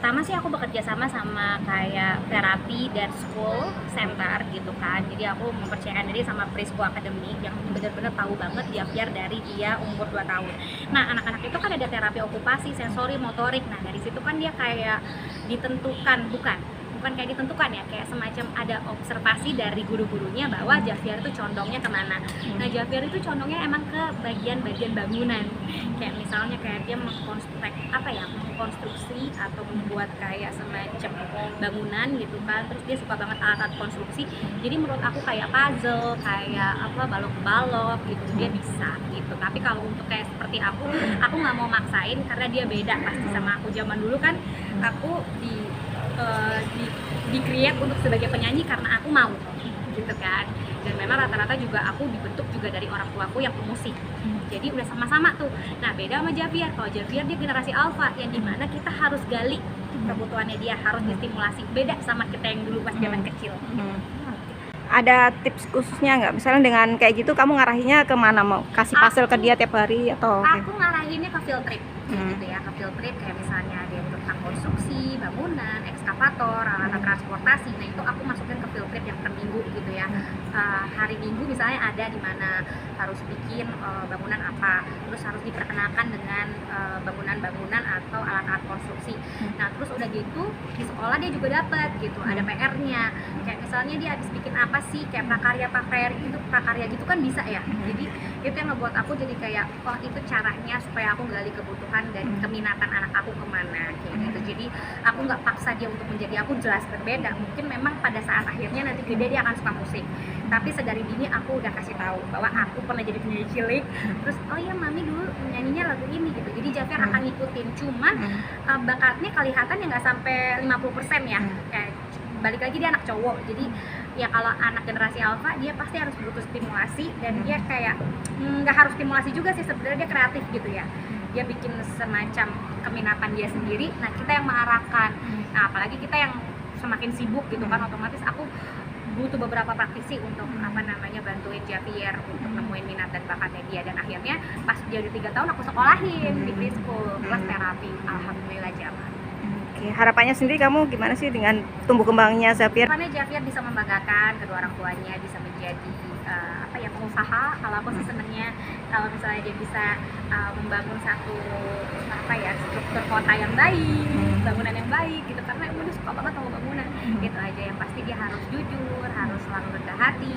pertama sih aku bekerja sama sama kayak terapi dan school center gitu kan. Jadi aku mempercayakan diri sama Preschool Academy yang benar-benar tahu banget Javier dari dia umur 2 tahun. Nah, anak-anak itu kan ada terapi okupasi, sensori, motorik. Nah, dari situ kan dia kayak ditentukan, bukan kayak ditentukan ya, kayak semacam ada observasi dari guru-gurunya bahwa Javier itu condongnya kemana. Nah, Javier itu condongnya emang ke bagian-bagian bangunan, kayak misalnya kayak dia mengkonstruksi atau membuat kayak semacam bangunan gitu kan. Terus dia suka banget alat-alat konstruksi, jadi menurut aku kayak puzzle, kayak balok-balok gitu dia bisa gitu. Tapi kalau untuk kayak seperti aku nggak mau maksain karena dia beda pasti sama aku. Zaman dulu kan aku di create untuk sebagai penyanyi karena aku mau gitu kan. Dan memang rata-rata juga aku dibentuk juga dari orang tuaku yang pemusik, jadi udah sama-sama tuh. Nah, beda sama Javier. Kalau Javier dia generasi alpha yang dimana kita harus gali kebutuhannya, dia harus distimulasi, beda sama kita yang dulu pas zaman kecil. Ada tips khususnya nggak? Misalnya dengan kayak gitu kamu ngarahinnya kemana? Mau kasih puzzle ke dia tiap hari atau? Aku ngarahinnya ke field trip gitu ya, ke field trip kayak misalnya ada yang tentang konstruksi, bangunan, ekskavator, alat transportasi. Nah, itu aku masukin ke field trip yang per minggu gitu ya. Hari Minggu misalnya ada di mana harus bikin bangunan apa, terus harus diperkenalkan dengan bangunan-bangunan atau alat-alat konstruksi. Nah, terus udah gitu di sekolah dia juga dapat gitu, ada PR-nya. Kayak misalnya dia habis bikin apa sih, kayak prakarya gitu kan bisa ya. Jadi itu yang ngebuat aku jadi kayak, oh itu caranya supaya aku gali kebutuhan dan keminatan anak aku kemana kayak gitu. Jadi aku nggak paksa dia untuk menjadi aku, jelas berbeda. Mungkin memang pada saat akhirnya nanti gede dia akan suka musik, tapi sedari dini aku udah kasih tahu bahwa aku pernah jadi penyanyi cilik. Terus oh iya mami dulu nyanyinya lagu ini gitu, jadi Javier akan ngikutin. Cuman bakatnya kelihatan ya nggak sampai 50% ya. Kayak balik lagi dia anak cowok, jadi ya kalau anak generasi alpha dia pasti harus butuh stimulasi, dan dia kayak nggak harus stimulasi juga sih sebenarnya, dia kreatif gitu ya, dia bikin semacam keminatan dia sendiri. Nah, kita yang mengarahkan. Nah, apalagi kita yang semakin sibuk gitu kan, otomatis aku butuh beberapa praktisi untuk bantuin Javier untuk nemuin minat dan bakatnya dia. Dan akhirnya pas dia udah 3 tahun aku sekolahin di preschool kelas terapi, alhamdulillah jalan. Oke, harapannya sendiri kamu gimana sih dengan tumbuh kembangnya Javier? Karena Javier bisa membanggakan kedua orang tuanya, bisa menjadi pengusaha. Kalau aku sih senengnya kalau misalnya dia bisa membangun satu struktur kota yang baik, bangunan yang baik gitu, karena aku udah suka banget sama bangunan. Gitu aja. Yang pasti dia harus jujur, harus selalu rendah hati,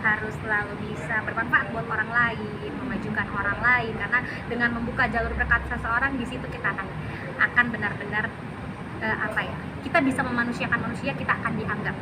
harus selalu bisa bermanfaat buat orang lain, memajukan orang lain, karena dengan membuka jalur berkat seseorang, di situ kita akan benar-benar kita bisa memanusiakan manusia, kita akan dianggap.